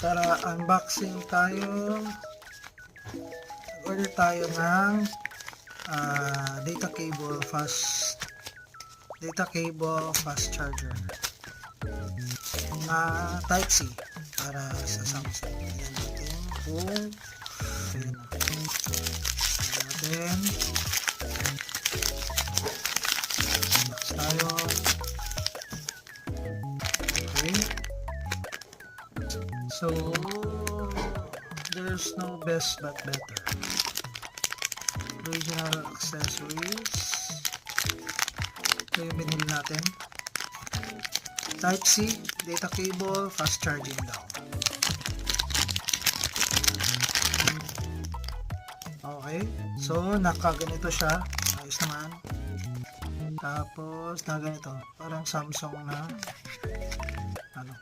Tara, unboxing tayo. Order tayo ng data cable fast charger na type C para sa Samsung. Ayan natin kung ayan natin box tayo. Okay, so there's no best but better. Original accessories. Ito yung binili natin. Type C, data cable, fast charging daw. Okay, so nakaganito siya. Ayos naman. Tapos nakaganito. Parang Samsung na ano.